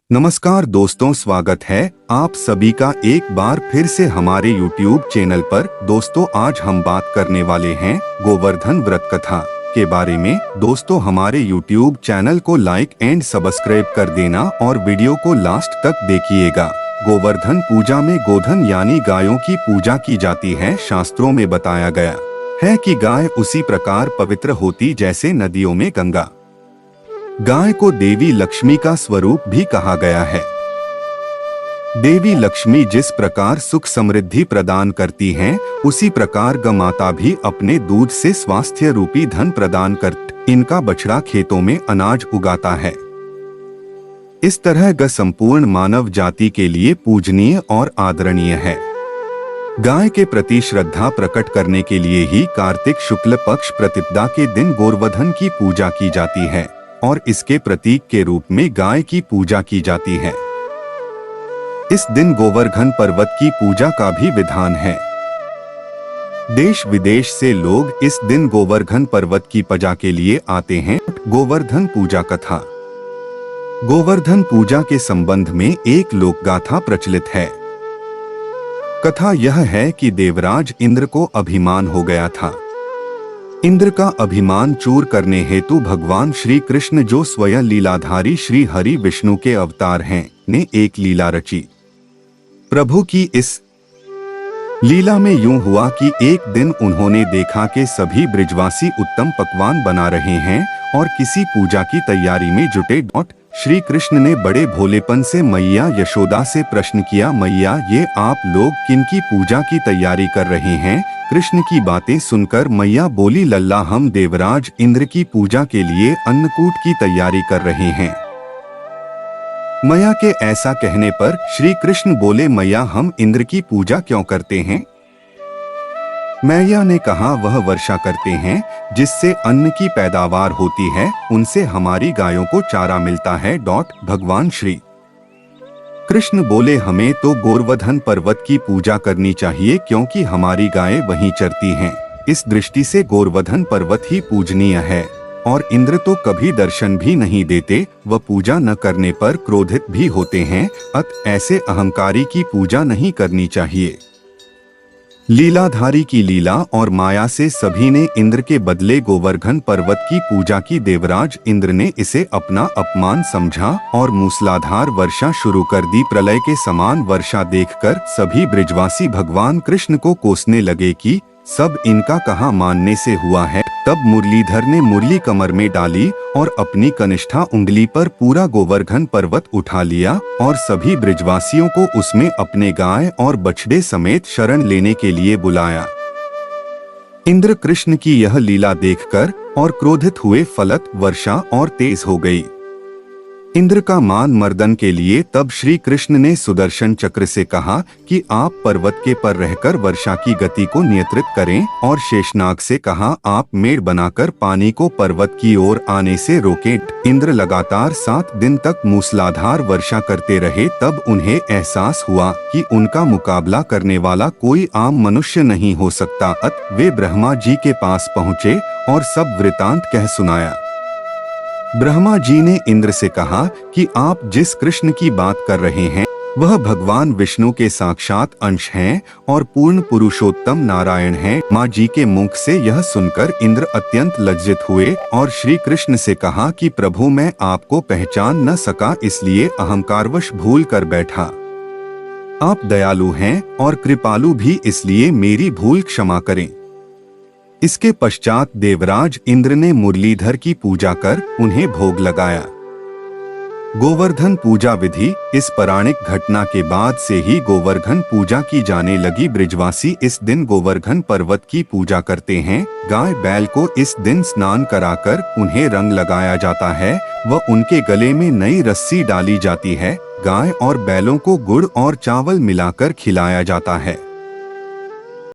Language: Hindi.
नमस्कार दोस्तों, स्वागत है आप सभी का एक बार फिर से हमारे YouTube चैनल पर। दोस्तों, आज हम बात करने वाले हैं गोवर्धन व्रत कथा के बारे में। दोस्तों, हमारे YouTube चैनल को लाइक एंड सब्सक्राइब कर देना और वीडियो को लास्ट तक देखिएगा। गोवर्धन पूजा में गोधन यानी गायों की पूजा की जाती है। शास्त्रों में बताया गया है कि गाय उसी प्रकार पवित्र होती जैसे नदियों में गंगा। गाय को देवी लक्ष्मी का स्वरूप भी कहा गया है। देवी लक्ष्मी जिस प्रकार सुख समृद्धि प्रदान करती हैं, उसी प्रकार गमाता भी अपने दूध से स्वास्थ्य रूपी धन प्रदान करती इनका बछड़ा खेतों में अनाज उगाता है। इस तरह ग संपूर्ण मानव जाति के लिए पूजनीय और आदरणीय है। गाय के प्रति श्रद्धा प्रकट करने के लिए ही कार्तिक शुक्ल पक्ष प्रतिपदा के दिन गोवर्धन की पूजा की जाती है और इसके प्रतीक के रूप में गाय की पूजा की जाती है। इस दिन गोवर्धन पर्वत की पूजा का भी विधान है। देश विदेश से लोग इस दिन गोवर्धन पर्वत की पूजा के लिए आते हैं। गोवर्धन पूजा कथा। गोवर्धन पूजा के संबंध में एक लोक गाथा प्रचलित है। कथा यह है कि देवराज इंद्र को अभिमान हो गया था। इंद्र का अभिमान चूर करने हेतु भगवान श्री कृष्ण, जो स्वयं लीलाधारी श्री हरि विष्णु के अवतार हैं, ने एक लीला रची। प्रभु की इस लीला में यूं हुआ कि एक दिन उन्होंने देखा कि सभी ब्रिजवासी उत्तम पकवान बना रहे हैं और किसी पूजा की तैयारी में जुटे। श्री कृष्ण ने बड़े भोलेपन से मैया यशोदा से प्रश्न किया, मैया, ये आप लोग किनकी पूजा की तैयारी कर रहे हैं? कृष्ण की बातें सुनकर मैया बोली, लल्ला, हम देवराज इंद्र की पूजा के लिए अन्नकूट की तैयारी कर रहे हैं। मैया के ऐसा कहने पर श्री कृष्ण बोले, मैया, हम इंद्र की पूजा क्यों करते हैं? मैया ने कहा, वह वर्षा करते हैं जिससे अन्न की पैदावार होती है, उनसे हमारी गायों को चारा मिलता है। भगवान श्री कृष्ण बोले, हमें तो गोवर्धन पर्वत की पूजा करनी चाहिए क्योंकि हमारी गायें वहीं चरती हैं। इस दृष्टि से गोवर्धन पर्वत ही पूजनीय है और इंद्र तो कभी दर्शन भी नहीं देते, वह पूजा न करने पर क्रोधित भी होते हैं। ऐसे अहंकारी की पूजा नहीं करनी चाहिए। लीलाधारी की लीला और माया से सभी ने इंद्र के बदले गोवर्धन पर्वत की पूजा की। देवराज इंद्र ने इसे अपना अपमान समझा और मूसलाधार वर्षा शुरू कर दी। प्रलय के समान वर्षा देखकर सभी ब्रिजवासी भगवान कृष्ण को कोसने लगे कि सब इनका कहाँ मानने से हुआ है। तब मुरलीधर ने मुरली कमर में डाली और अपनी कनिष्ठा उंगली पर पूरा गोवर्धन पर्वत उठा लिया और सभी ब्रिजवासियों को उसमें अपने गाय और बछड़े समेत शरण लेने के लिए बुलाया। इंद्र कृष्ण की यह लीला देखकर और क्रोधित हुए, फलत वर्षा और तेज हो गई। इंद्र का मान मर्दन के लिए तब श्री कृष्ण ने सुदर्शन चक्र से कहा कि आप पर्वत के पर रहकर वर्षा की गति को नियंत्रित करें, और शेषनाग से कहा, आप मेढ़ बनाकर पानी को पर्वत की ओर आने से रोकें। इंद्र लगातार 7 दिन तक मूसलाधार वर्षा करते रहे। तब उन्हें एहसास हुआ कि उनका मुकाबला करने वाला कोई आम मनुष्य नहीं हो सकता। वे ब्रह्मा जी के पास पहुँचे और सब वृतांत कह सुनाया। ब्रह्मा जी ने इंद्र से कहा कि आप जिस कृष्ण की बात कर रहे हैं वह भगवान विष्णु के साक्षात अंश हैं और पूर्ण पुरुषोत्तम नारायण हैं। माँ जी के मुख से यह सुनकर इंद्र अत्यंत लज्जित हुए और श्री कृष्ण से कहा कि प्रभु, मैं आपको पहचान न सका, इसलिए अहंकारवश भूल कर बैठा। आप दयालु हैं और कृपालु भी, इसलिए मेरी भूल क्षमा करें। इसके पश्चात देवराज इंद्र ने मुरलीधर की पूजा कर उन्हें भोग लगाया। गोवर्धन पूजा विधि। इस पौराणिक घटना के बाद से ही गोवर्धन पूजा की जाने लगी। ब्रिजवासी इस दिन गोवर्धन पर्वत की पूजा करते हैं। गाय बैल को इस दिन स्नान कराकर उन्हें रंग लगाया जाता है व उनके गले में नई रस्सी डाली जाती है। गाय और बैलों को गुड़ और चावल मिलाकर खिलाया जाता है।